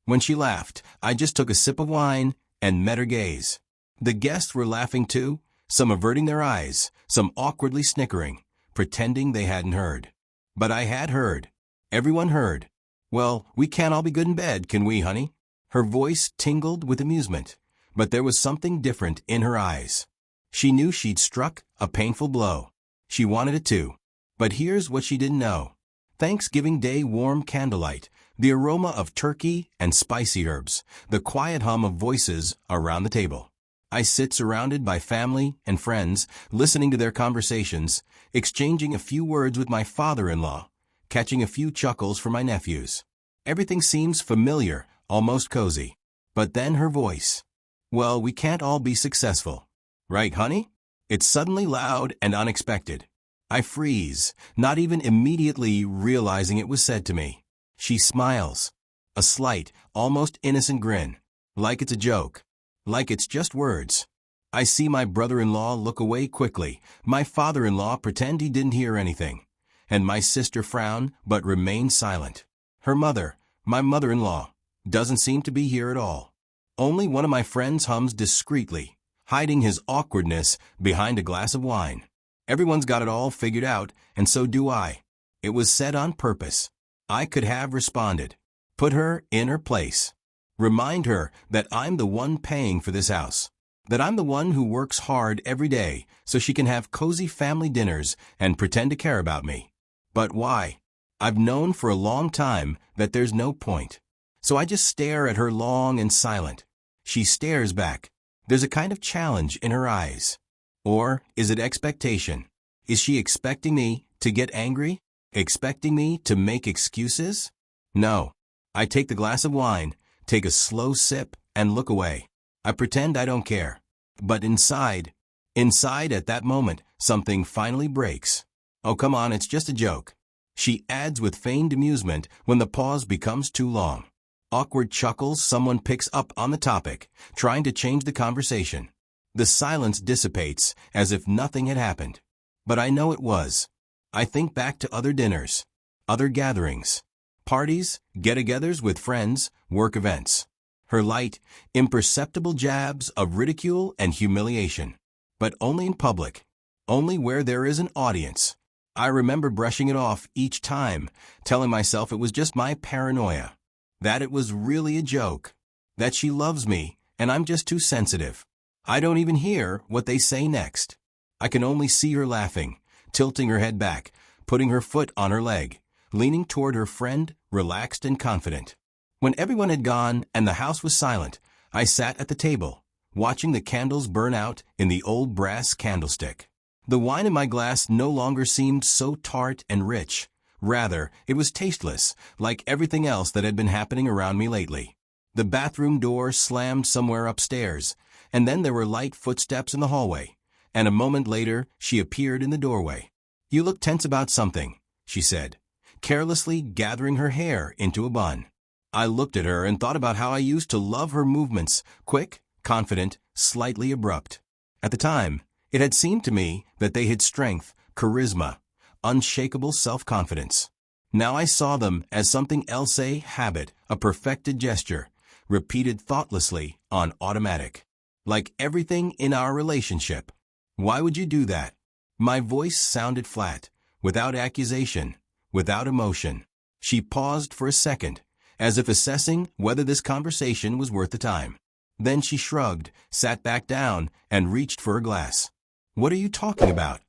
When she laughed, I just took a sip of wine and met her gaze. The guests were laughing too, some averting their eyes, some awkwardly snickering, pretending they hadn't heard. But I had heard. Everyone heard. "Well, we can't all be good in bed, can we, honey?" Her voice tingled with amusement, but there was something different in her eyes. She knew she'd struck a painful blow. She wanted it too. But here's what she didn't know. Thanksgiving Day warm candlelight, the aroma of turkey and spicy herbs, the quiet hum of voices around the table. I sit surrounded by family and friends, listening to their conversations, exchanging a few words with my father-in-law, catching a few chuckles from my nephews. Everything seems familiar, almost cozy. But then her voice. "Well, we can't all be successful. Right, honey?" It's suddenly loud and unexpected. I freeze, not even immediately realizing it was said to me. She smiles. A slight, almost innocent grin. Like it's a joke. Like it's just words. I see my brother-in-law look away quickly, my father-in-law pretend he didn't hear anything, and my sister frown but remain silent. Her mother, my mother-in-law, doesn't seem to be here at all. Only one of my friends hums discreetly, hiding his awkwardness behind a glass of wine. Everyone's got it all figured out, and so do I. It was said on purpose. I could have responded. Put her in her place. Remind her that I'm the one paying for this house. That I'm the one who works hard every day so she can have cozy family dinners and pretend to care about me. But why? I've known for a long time that there's no point. So I just stare at her long and silent. She stares back. There's a kind of challenge in her eyes. Or is it expectation? Is she expecting me to get angry? Expecting me to make excuses? No. I take the glass of wine, take a slow sip, and look away. I pretend I don't care. But inside at that moment, something finally breaks. "Oh, come on, it's just a joke," she adds with feigned amusement when the pause becomes too long. Awkward chuckles, someone picks up on the topic, trying to change the conversation. The silence dissipates as if nothing had happened. But I know it was. I think back to other dinners, other gatherings, parties, get-togethers with friends, work events. Her light, imperceptible jabs of ridicule and humiliation. But only in public. Only where there is an audience. I remember brushing it off each time, telling myself it was just my paranoia. That it was really a joke. That she loves me, and I'm just too sensitive. I don't even hear what they say next. I can only see her laughing, tilting her head back, putting her foot on her leg, leaning toward her friend, relaxed and confident. When everyone had gone and the house was silent, I sat at the table, watching the candles burn out in the old brass candlestick. The wine in my glass no longer seemed so tart and rich. Rather, it was tasteless, like everything else that had been happening around me lately. The bathroom door slammed somewhere upstairs, and then there were light footsteps in the hallway, and a moment later she appeared in the doorway. "You look tense about something," she said, carelessly gathering her hair into a bun. I looked at her and thought about how I used to love her movements, quick, confident, slightly abrupt. At the time, it had seemed to me that they had strength, charisma, unshakable self-confidence. Now I saw them as something else, a habit, a perfected gesture, repeated thoughtlessly on automatic. Like everything in our relationship. "Why would you do that?" My voice sounded flat, without accusation, without emotion. She paused for a second, as if assessing whether this conversation was worth the time. Then she shrugged, sat back down, and reached for a glass. "What are you talking about?"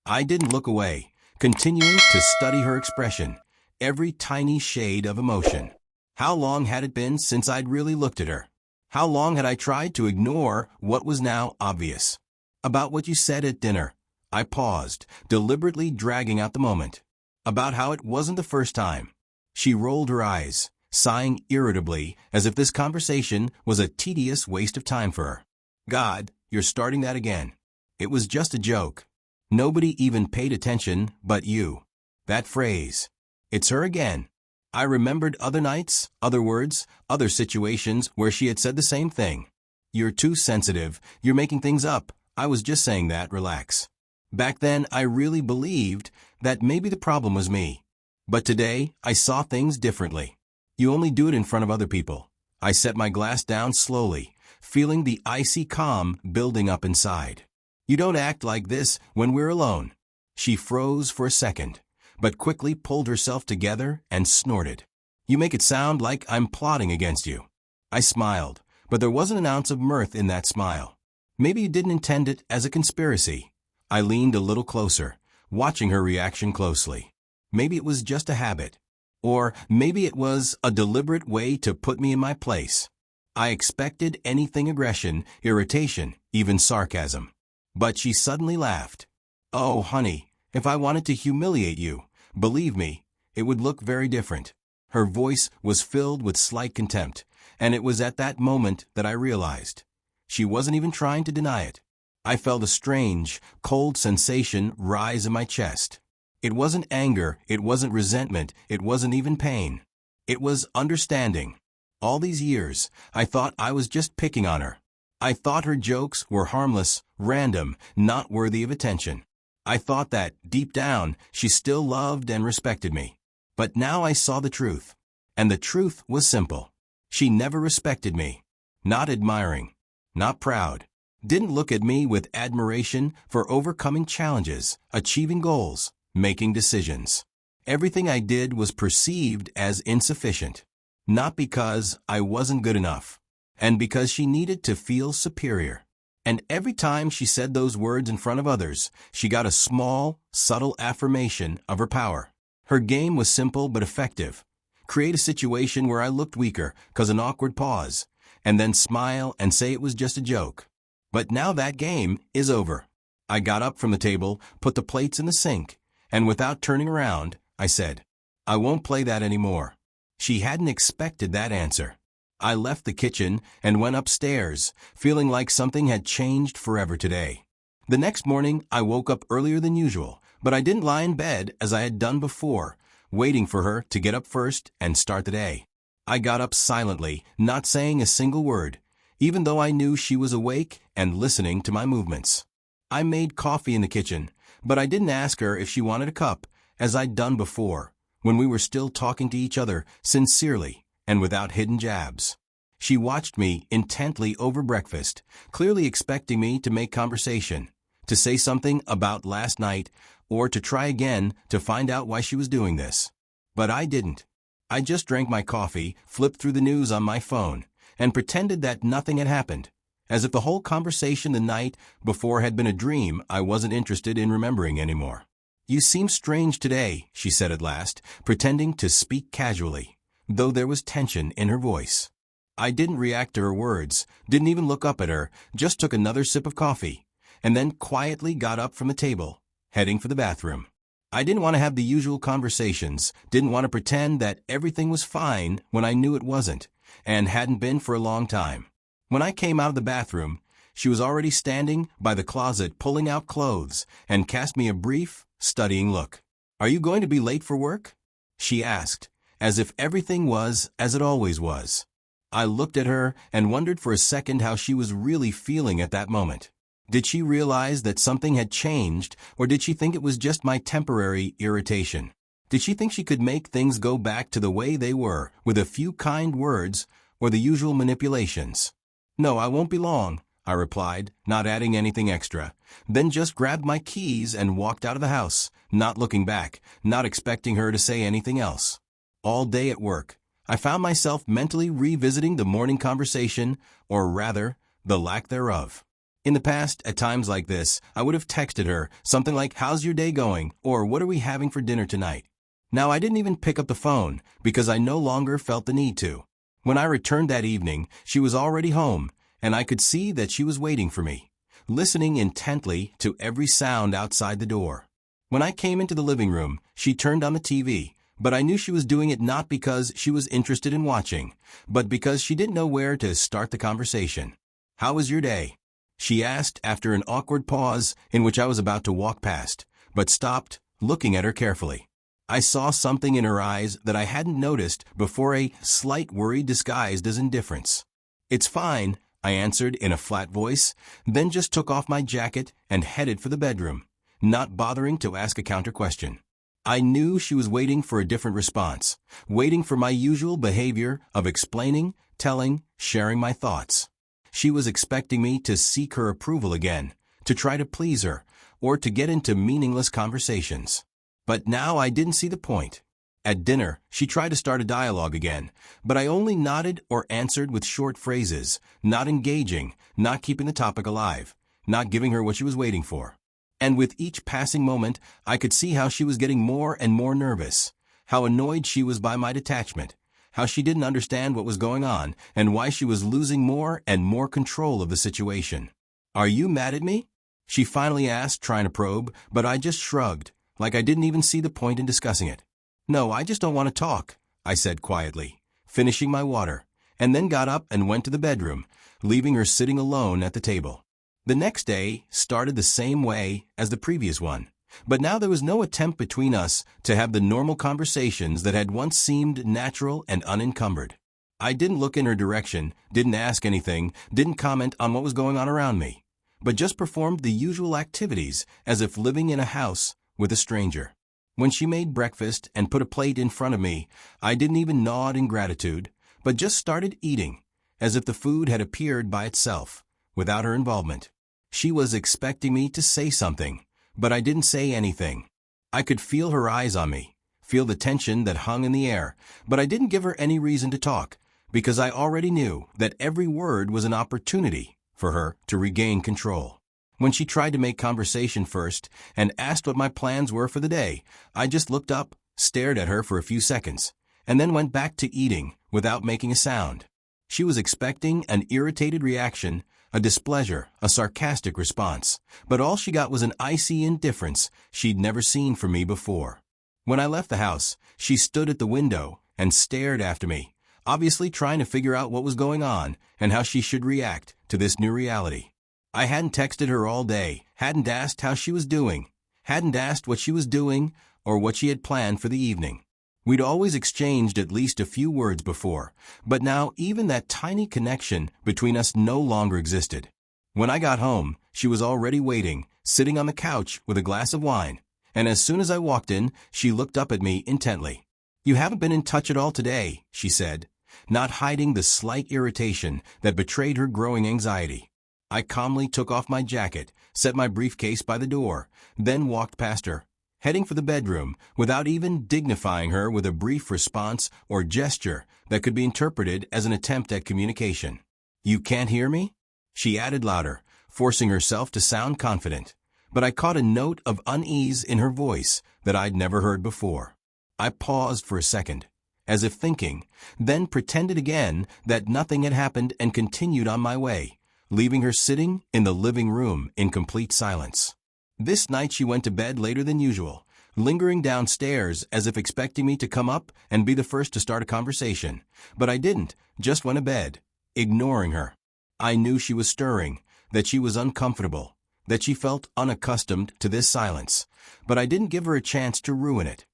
I didn't look away, continuing to study her expression, every tiny shade of emotion. How long had it been since I'd really looked at her? How long had I tried to ignore what was now obvious? "About what you said at dinner." I paused, deliberately dragging out the moment. "About how it wasn't the first time." She rolled her eyes, sighing irritably as if this conversation was a tedious waste of time for her. "God, you're starting that again. It was just a joke. Nobody even paid attention but you." That phrase. It's her again. I remembered other nights, other words, other situations where she had said the same thing. "You're too sensitive. You're making things up. I was just saying that, relax." Back then, I really believed that maybe the problem was me. But today, I saw things differently. "You only do it in front of other people. I set my glass down slowly, feeling the icy calm building up inside. You don't act like this when we're alone. She froze for a second, but quickly pulled herself together and snorted. You make it sound like I'm plotting against you. I smiled, but there wasn't an ounce of mirth in that smile. Maybe you didn't intend it as a conspiracy. I leaned a little closer, watching her reaction closely. Maybe it was just a habit. Or maybe it was a deliberate way to put me in my place. I expected anything aggression, irritation, even sarcasm. But she suddenly laughed. Oh, honey, if I wanted to humiliate you, believe me, it would look very different. Her voice was filled with slight contempt, and it was at that moment that I realized. She wasn't even trying to deny it. I felt a strange, cold sensation rise in my chest. It wasn't anger, it wasn't resentment, it wasn't even pain. It was understanding. All these years, I thought I was just picking on her. I thought her jokes were harmless, random, not worthy of attention. I thought that, deep down, she still loved and respected me. But now I saw the truth. And the truth was simple. She never respected me. Not admiring. Not proud. Didn't look at me with admiration for overcoming challenges, achieving goals, making decisions. Everything I did was perceived as insufficient. Not because I wasn't good enough, and because she needed to feel superior. And every time she said those words in front of others, she got a small, subtle affirmation of her power. Her game was simple but effective. Create a situation where I looked weaker, cause an awkward pause, and then smile and say it was just a joke. But now that game is over. I got up from the table, put the plates in the sink, and without turning around, I said, I won't play that anymore. She hadn't expected that answer. I left the kitchen and went upstairs, feeling like something had changed forever today. The next morning, I woke up earlier than usual, but I didn't lie in bed as I had done before, waiting for her to get up first and start the day. I got up silently, not saying a single word, even though I knew she was awake and listening to my movements. I made coffee in the kitchen, but I didn't ask her if she wanted a cup, as I'd done before, when we were still talking to each other sincerely and without hidden jabs. She watched me intently over breakfast, clearly expecting me to make conversation, to say something about last night, or to try again to find out why she was doing this. But I didn't. I just drank my coffee, flipped through the news on my phone, and pretended that nothing had happened, as if the whole conversation the night before had been a dream I wasn't interested in remembering anymore. You seem strange today, she said at last, pretending to speak casually, though there was tension in her voice. I didn't react to her words, didn't even look up at her, just took another sip of coffee, and then quietly got up from the table, heading for the bathroom. I didn't want to have the usual conversations, didn't want to pretend that everything was fine when I knew it wasn't, and hadn't been for a long time. When I came out of the bathroom, she was already standing by the closet pulling out clothes and cast me a brief, studying look. Are you going to be late for work? She asked, as if everything was as it always was. I looked at her and wondered for a second how she was really feeling at that moment. Did she realize that something had changed, or did she think it was just my temporary irritation? Did she think she could make things go back to the way they were, with a few kind words or the usual manipulations? No, I won't be long, I replied, not adding anything extra, then just grabbed my keys and walked out of the house, not looking back, not expecting her to say anything else. All day at work, I found myself mentally revisiting the morning conversation, or rather, the lack thereof. In the past, at times like this, I would have texted her something like, "How's your day going?" or "What are we having for dinner tonight?" Now I didn't even pick up the phone because I no longer felt the need to. When I returned that evening, she was already home, and I could see that she was waiting for me, listening intently to every sound outside the door. When I came into the living room, she turned on the TV, but I knew she was doing it not because she was interested in watching, but because she didn't know where to start the conversation. "How was your day?" she asked after an awkward pause in which I was about to walk past, but stopped, looking at her carefully. I saw something in her eyes that I hadn't noticed before, a slight worry disguised as indifference. "It's fine," I answered in a flat voice, then just took off my jacket and headed for the bedroom, not bothering to ask a counter question. I knew she was waiting for a different response, waiting for my usual behavior of explaining, telling, sharing my thoughts. She was expecting me to seek her approval again, to try to please her, or to get into meaningless conversations. But now I didn't see the point. At dinner, she tried to start a dialogue again, but I only nodded or answered with short phrases, not engaging, not keeping the topic alive, not giving her what she was waiting for. And with each passing moment, I could see how she was getting more and more nervous, how annoyed she was by my detachment, how she didn't understand what was going on, and why she was losing more and more control of the situation. "Are you mad at me?" she finally asked, trying to probe, but I just shrugged, like I didn't even see the point in discussing it. "No, I just don't want to talk," I said quietly, finishing my water, and then got up and went to the bedroom, leaving her sitting alone at the table. The next day started the same way as the previous one, but now there was no attempt between us to have the normal conversations that had once seemed natural and unencumbered. I didn't look in her direction, didn't ask anything, didn't comment on what was going on around me, but just performed the usual activities as if living in a house with a stranger. When she made breakfast and put a plate in front of me, I didn't even nod in gratitude, but just started eating, as if the food had appeared by itself, without her involvement. She was expecting me to say something, but I didn't say anything. I could feel her eyes on me, feel the tension that hung in the air, but I didn't give her any reason to talk, because I already knew that every word was an opportunity for her to regain control. When she tried to make conversation first and asked what my plans were for the day, I just looked up, stared at her for a few seconds, and then went back to eating without making a sound. She was expecting an irritated reaction, a displeasure, a sarcastic response, but all she got was an icy indifference she'd never seen from me before. When I left the house, she stood at the window and stared after me, obviously trying to figure out what was going on and how she should react to this new reality. I hadn't texted her all day, hadn't asked how she was doing, hadn't asked what she was doing or what she had planned for the evening. We'd always exchanged at least a few words before, but now even that tiny connection between us no longer existed. When I got home, she was already waiting, sitting on the couch with a glass of wine, and as soon as I walked in, she looked up at me intently. "You haven't been in touch at all today," she said, not hiding the slight irritation that betrayed her growing anxiety. I calmly took off my jacket, set my briefcase by the door, then walked past her, heading for the bedroom without even dignifying her with a brief response or gesture that could be interpreted as an attempt at communication. "You can't hear me?" she added louder, forcing herself to sound confident, but I caught a note of unease in her voice that I'd never heard before. I paused for a second, as if thinking, then pretended again that nothing had happened and continued on my way, leaving her sitting in the living room in complete silence. This night she went to bed later than usual, lingering downstairs as if expecting me to come up and be the first to start a conversation, but I didn't, just went to bed, ignoring her. I knew she was stirring, that she was uncomfortable, that she felt unaccustomed to this silence, but I didn't give her a chance to ruin it.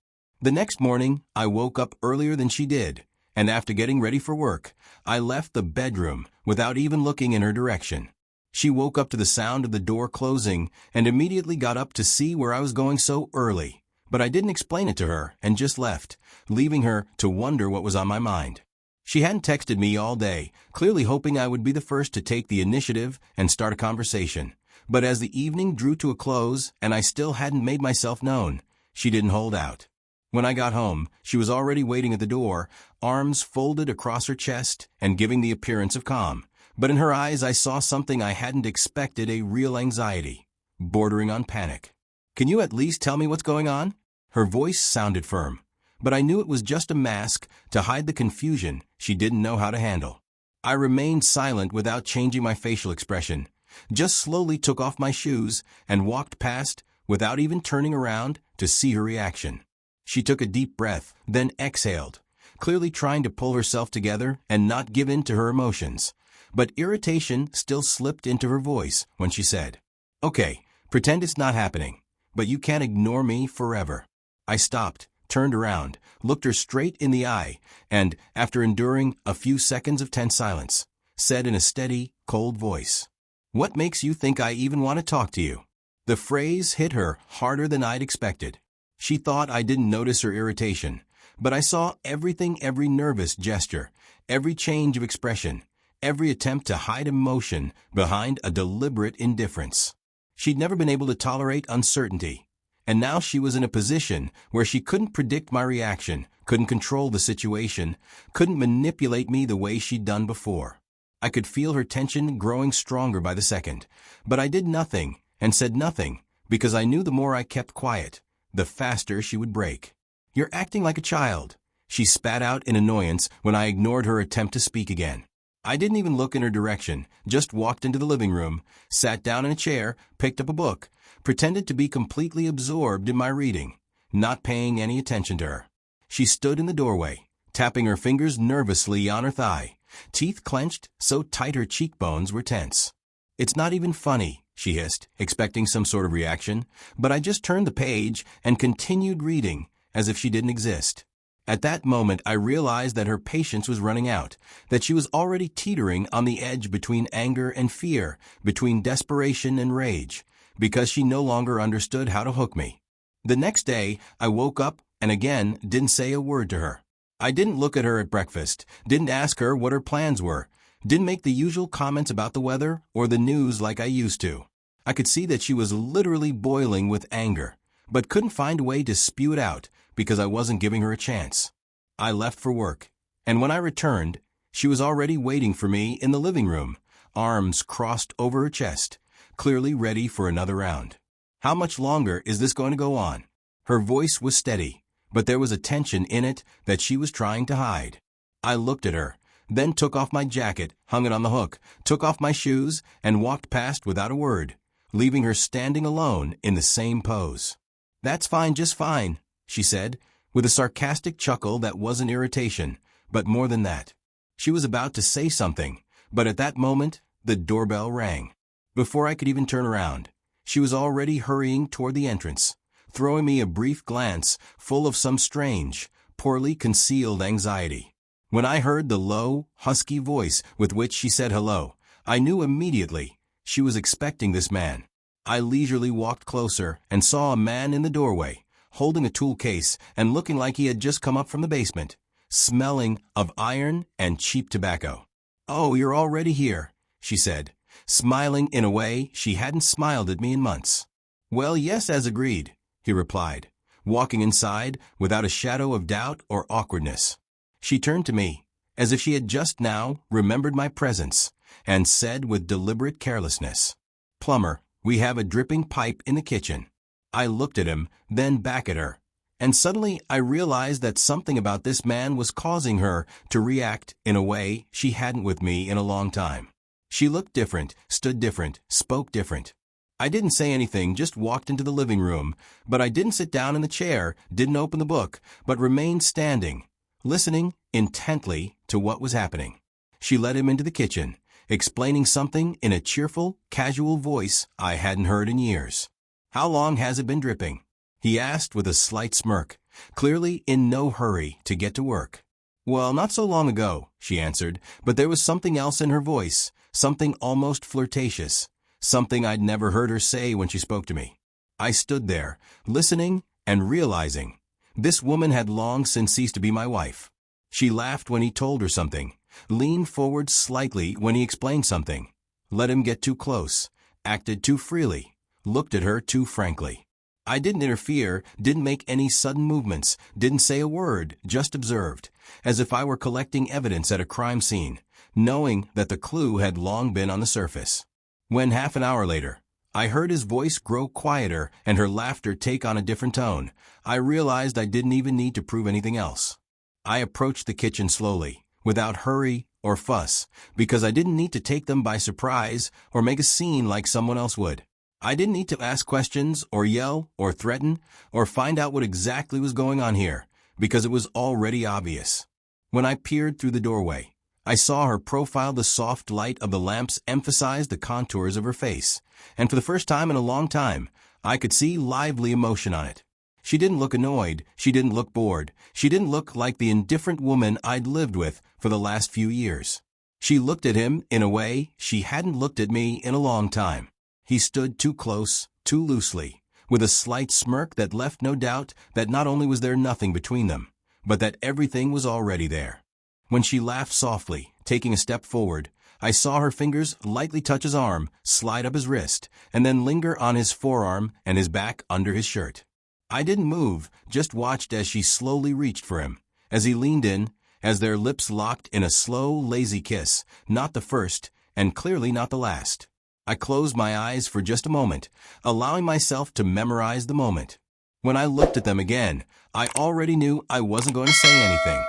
The next morning, I woke up earlier than she did, and after getting ready for work, I left the bedroom without even looking in her direction. She woke up to the sound of the door closing and immediately got up to see where I was going so early, but I didn't explain it to her and just left, leaving her to wonder what was on my mind. She hadn't texted me all day, clearly hoping I would be the first to take the initiative and start a conversation, but as the evening drew to a close and I still hadn't made myself known, she didn't hold out. When I got home, she was already waiting at the door, arms folded across her chest and giving the appearance of calm. But in her eyes I saw something I hadn't expected, a real anxiety, bordering on panic. "Can you at least tell me what's going on?" Her voice sounded firm, but I knew it was just a mask to hide the confusion she didn't know how to handle. I remained silent without changing my facial expression, just slowly took off my shoes and walked past without even turning around to see her reaction. She took a deep breath, then exhaled, clearly trying to pull herself together and not give in to her emotions. But irritation still slipped into her voice when she said, "Okay, pretend it's not happening, but you can't ignore me forever." I stopped, turned around, looked her straight in the eye, and, after enduring a few seconds of tense silence, said in a steady, cold voice, "What makes you think I even want to talk to you?" The phrase hit her harder than I'd expected. She thought I didn't notice her irritation, but I saw everything, every nervous gesture, every change of expression, every attempt to hide emotion behind a deliberate indifference. She'd never been able to tolerate uncertainty, and now she was in a position where she couldn't predict my reaction, couldn't control the situation, couldn't manipulate me the way she'd done before. I could feel her tension growing stronger by the second, but I did nothing and said nothing because I knew the more I kept quiet, the faster she would break. "You're acting like a child," she spat out in annoyance when I ignored her attempt to speak again. I didn't even look in her direction, just walked into the living room, sat down in a chair, picked up a book, pretended to be completely absorbed in my reading, not paying any attention to her. She stood in the doorway, tapping her fingers nervously on her thigh, teeth clenched so tight her cheekbones were tense. "It's not even funny," she hissed, expecting some sort of reaction, but I just turned the page and continued reading as if she didn't exist. At that moment, I realized that her patience was running out, that she was already teetering on the edge between anger and fear, between desperation and rage, because she no longer understood how to hook me. The next day, I woke up and again didn't say a word to her. I didn't look at her at breakfast, didn't ask her what her plans were, didn't make the usual comments about the weather or the news like I used to. I could see that she was literally boiling with anger, but couldn't find a way to spew it out because I wasn't giving her a chance. I left for work, and when I returned, she was already waiting for me in the living room, arms crossed over her chest, clearly ready for another round. "How much longer is this going to go on?" Her voice was steady, but there was a tension in it that she was trying to hide. I looked at her, then took off my jacket, hung it on the hook, took off my shoes, and walked past without a word, leaving her standing alone in the same pose. "That's fine, just fine," she said, with a sarcastic chuckle that wasn't irritation, but more than that. She was about to say something, but at that moment, the doorbell rang. Before I could even turn around, she was already hurrying toward the entrance, throwing me a brief glance full of some strange, poorly concealed anxiety. When I heard the low, husky voice with which she said hello, I knew immediately she was expecting this man. I leisurely walked closer and saw a man in the doorway, holding a tool case and looking like he had just come up from the basement, smelling of iron and cheap tobacco. "Oh, you're already here," she said, smiling in a way she hadn't smiled at me in months. "Well, yes, as agreed," he replied, walking inside without a shadow of doubt or awkwardness. She turned to me, as if she had just now remembered my presence, and said with deliberate carelessness, "Plumber, we have a dripping pipe in the kitchen." I looked at him, then back at her, and suddenly I realized that something about this man was causing her to react in a way she hadn't with me in a long time. She looked different, stood different, spoke different. I didn't say anything, just walked into the living room, but I didn't sit down in the chair, didn't open the book, but remained standing, listening intently to what was happening. She led him into the kitchen, explaining something in a cheerful, casual voice I hadn't heard in years. "How long has it been dripping?" he asked with a slight smirk, clearly in no hurry to get to work. "Well, not so long ago," she answered, but there was something else in her voice, something almost flirtatious, something I'd never heard her say when she spoke to me. I stood there, listening and realizing this woman had long since ceased to be my wife. She laughed when he told her something, leaned forward slightly when he explained something, let him get too close, acted too freely, looked at her too frankly. I didn't interfere, didn't make any sudden movements, didn't say a word, just observed, as if I were collecting evidence at a crime scene, knowing that the clue had long been on the surface. When half an hour later, I heard his voice grow quieter and her laughter take on a different tone, I realized I didn't even need to prove anything else. I approached the kitchen slowly, without hurry or fuss, because I didn't need to take them by surprise or make a scene like someone else would. I didn't need to ask questions or yell or threaten or find out what exactly was going on here, because it was already obvious. When I peered through the doorway, I saw her profile. The soft light of the lamps emphasized the contours of her face, and for the first time in a long time, I could see lively emotion on it. She didn't look annoyed, she didn't look bored, she didn't look like the indifferent woman I'd lived with for the last few years. She looked at him in a way she hadn't looked at me in a long time. He stood too close, too loosely, with a slight smirk that left no doubt that not only was there nothing between them, but that everything was already there. When she laughed softly, taking a step forward, I saw her fingers lightly touch his arm, slide up his wrist, and then linger on his forearm and his back under his shirt. I didn't move, just watched as she slowly reached for him, as he leaned in, as their lips locked in a slow, lazy kiss, not the first, and clearly not the last. I closed my eyes for just a moment, allowing myself to memorize the moment. When I looked at them again, I already knew I wasn't going to say anything.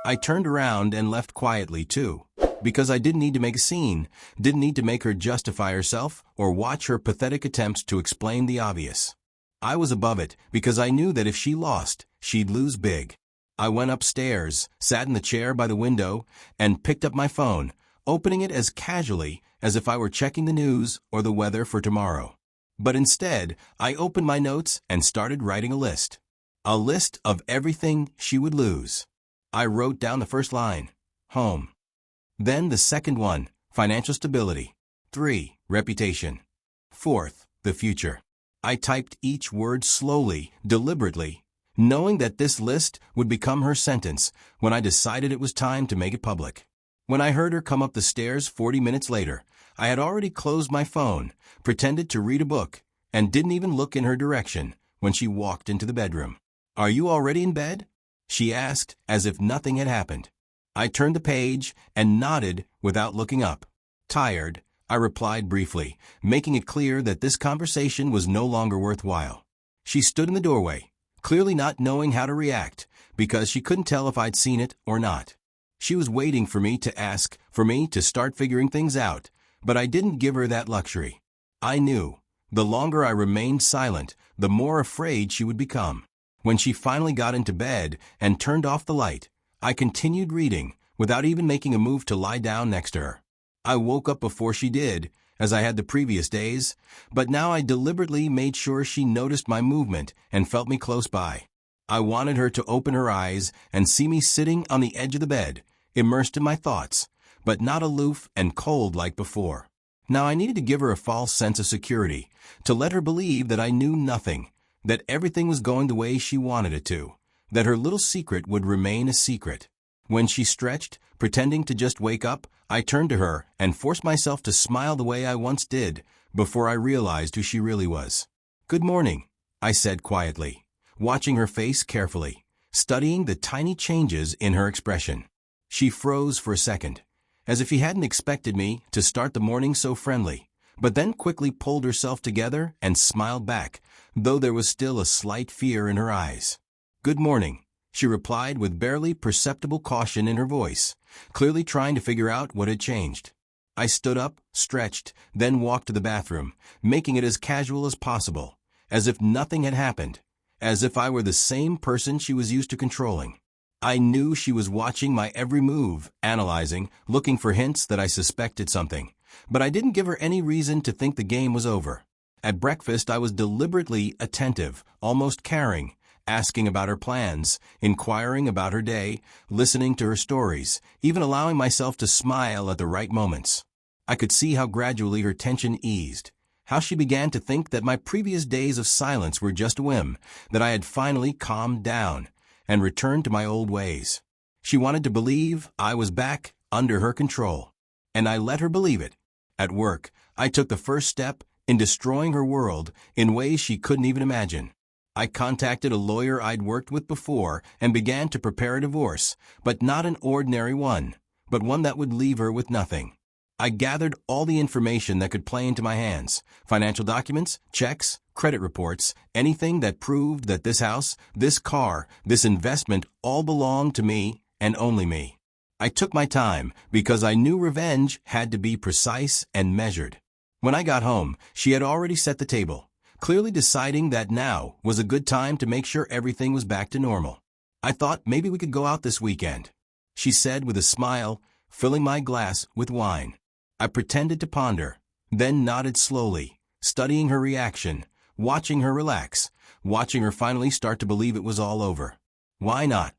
I turned around and left quietly, too, because I didn't need to make a scene, didn't need to make her justify herself or watch her pathetic attempts to explain the obvious. I was above it because I knew that if she lost, she'd lose big. I went upstairs, sat in the chair by the window, and picked up my phone, opening it as casually as if I were checking the news or the weather for tomorrow. But instead, I opened my notes and started writing a list. A list of everything she would lose. I wrote down the first line, home. Then the second one, financial stability. 3, reputation. 4th, the future. I typed each word slowly, deliberately, knowing that this list would become her sentence when I decided it was time to make it public. When I heard her come up the stairs 40 minutes later, I had already closed my phone, pretended to read a book, and didn't even look in her direction when she walked into the bedroom. "Are you already in bed?" she asked, as if nothing had happened. I turned the page and nodded without looking up. "Tired," I replied briefly, making it clear that this conversation was no longer worthwhile. She stood in the doorway, clearly not knowing how to react, because she couldn't tell if I'd seen it or not. She was waiting for me to ask, for me to start figuring things out, but I didn't give her that luxury. I knew, the longer I remained silent, the more afraid she would become. When she finally got into bed and turned off the light, I continued reading, without even making a move to lie down next to her. I woke up before she did, as I had the previous days, but now I deliberately made sure she noticed my movement and felt me close by. I wanted her to open her eyes and see me sitting on the edge of the bed, immersed in my thoughts, but not aloof and cold like before. Now I needed to give her a false sense of security, to let her believe that I knew nothing, that everything was going the way she wanted it to, that her little secret would remain a secret. When she stretched, pretending to just wake up, I turned to her and forced myself to smile the way I once did, before I realized who she really was. "Good morning," I said quietly, watching her face carefully, studying the tiny changes in her expression. She froze for a second, as if she hadn't expected me to start the morning so friendly, but then quickly pulled herself together and smiled back, though there was still a slight fear in her eyes. "Good morning," she replied with barely perceptible caution in her voice, clearly trying to figure out what had changed. I stood up, stretched, then walked to the bathroom, making it as casual as possible, as if nothing had happened, as if I were the same person she was used to controlling. I knew she was watching my every move, analyzing, looking for hints that I suspected something, but I didn't give her any reason to think the game was over. At breakfast, I was deliberately attentive, almost caring, asking about her plans, inquiring about her day, listening to her stories, even allowing myself to smile at the right moments. I could see how gradually her tension eased, how she began to think that my previous days of silence were just a whim, that I had finally calmed down and returned to my old ways. She wanted to believe I was back under her control, and I let her believe it. At work, I took the first step in destroying her world in ways she couldn't even imagine. I contacted a lawyer I'd worked with before and began to prepare a divorce, but not an ordinary one, but one that would leave her with nothing. I gathered all the information that could play into my hands, financial documents, checks, credit reports, anything that proved that this house, this car, this investment all belonged to me and only me. I took my time because I knew revenge had to be precise and measured. When I got home, she had already set the table, clearly deciding that now was a good time to make sure everything was back to normal. "I thought maybe we could go out this weekend," she said with a smile, filling my glass with wine. I pretended to ponder, then nodded slowly, studying her reaction, watching her relax, watching her finally start to believe it was all over. "Why not?"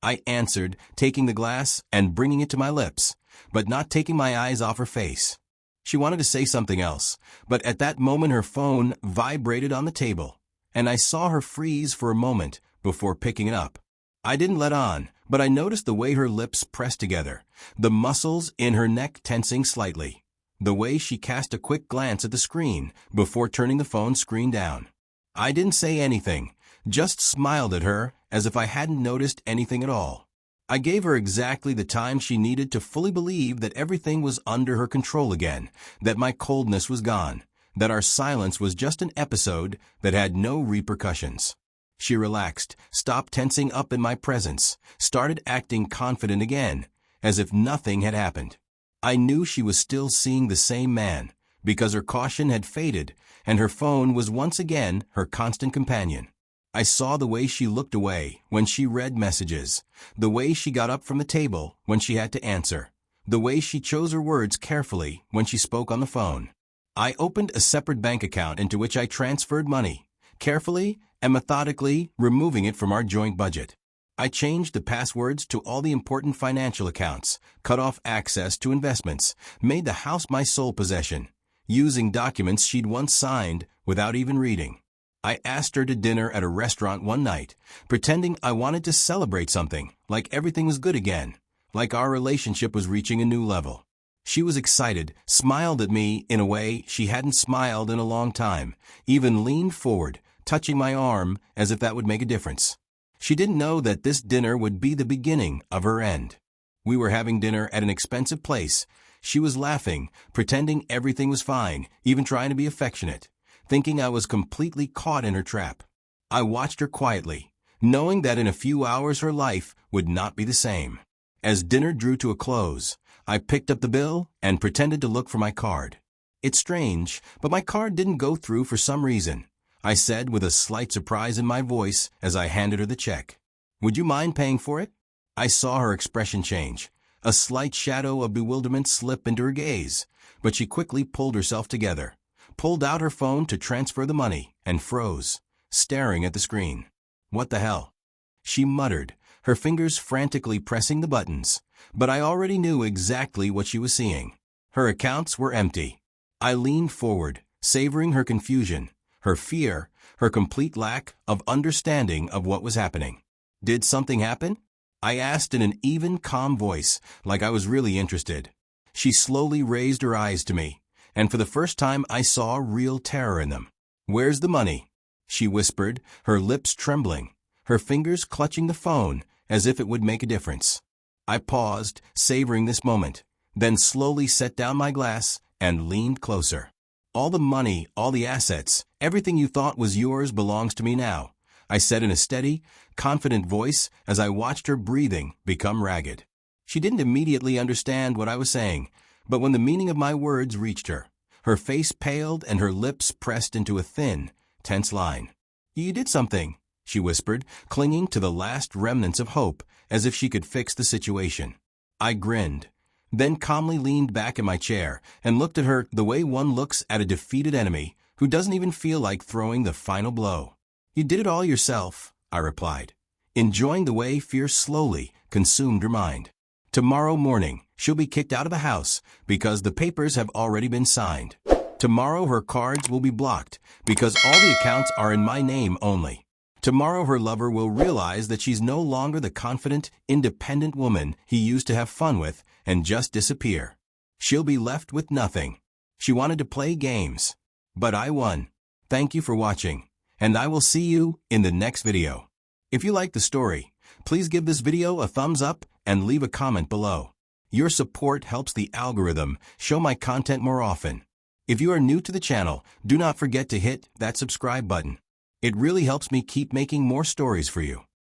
I answered, taking the glass and bringing it to my lips, but not taking my eyes off her face. She wanted to say something else, but at that moment her phone vibrated on the table, and I saw her freeze for a moment before picking it up. I didn't let on, but I noticed the way her lips pressed together, the muscles in her neck tensing slightly, the way she cast a quick glance at the screen before turning the phone screen down. I didn't say anything, just smiled at her as if I hadn't noticed anything at all. I gave her exactly the time she needed to fully believe that everything was under her control again, that my coldness was gone, that our silence was just an episode that had no repercussions. She relaxed, stopped tensing up in my presence, started acting confident again, as if nothing had happened. I knew she was still seeing the same man, because her caution had faded, and her phone was once again her constant companion. I saw the way she looked away when she read messages, the way she got up from the table when she had to answer, the way she chose her words carefully when she spoke on the phone. I opened a separate bank account into which I transferred money, carefully and methodically removing it from our joint budget. I changed the passwords to all the important financial accounts, cut off access to investments, made the house my sole possession, using documents she'd once signed without even reading. I asked her to dinner at a restaurant one night, pretending I wanted to celebrate something, like everything was good again, like our relationship was reaching a new level. She was excited, smiled at me in a way she hadn't smiled in a long time, even leaned forward, touching my arm as if that would make a difference. She didn't know that this dinner would be the beginning of her end. We were having dinner at an expensive place. She was laughing, pretending everything was fine, even trying to be affectionate, thinking I was completely caught in her trap. I watched her quietly, knowing that in a few hours her life would not be the same. As dinner drew to a close, I picked up the bill and pretended to look for my card. It's strange, but my card didn't go through for some reason, I said with a slight surprise in my voice as I handed her the check. Would you mind paying for it? I saw her expression change, a slight shadow of bewilderment slip into her gaze, but she quickly pulled herself together, pulled out her phone to transfer the money, and froze, staring at the screen. What the hell? She muttered, her fingers frantically pressing the buttons, but I already knew exactly what she was seeing. Her accounts were empty. I leaned forward, savoring her confusion, her fear, her complete lack of understanding of what was happening. Did something happen? I asked in an even, calm voice, like I was really interested. She slowly raised her eyes to me, and for the first time I saw real terror in them. Where's the money? She whispered, her lips trembling, her fingers clutching the phone as if it would make a difference. I paused, savoring this moment, then slowly set down my glass and leaned closer. All the money, all the assets, everything you thought was yours belongs to me now, I said in a steady, confident voice as I watched her breathing become ragged. She didn't immediately understand what I was saying, but when the meaning of my words reached her, her face paled and her lips pressed into a thin, tense line. You did something, she whispered, clinging to the last remnants of hope as if she could fix the situation. I grinned, then calmly leaned back in my chair and looked at her the way one looks at a defeated enemy who doesn't even feel like throwing the final blow. You did it all yourself, I replied, enjoying the way fear slowly consumed her mind. Tomorrow morning, she'll be kicked out of the house because the papers have already been signed. Tomorrow her cards will be blocked because all the accounts are in my name only. Tomorrow her lover will realize that she's no longer the confident, independent woman he used to have fun with and just disappear. She'll be left with nothing. She wanted to play games, but I won. Thank you for watching, and I will see you in the next video. If you like the story, please give this video a thumbs up and leave a comment below. Your support helps the algorithm show my content more often. If you are new to the channel, do not forget to hit that subscribe button. It really helps me keep making more stories for you.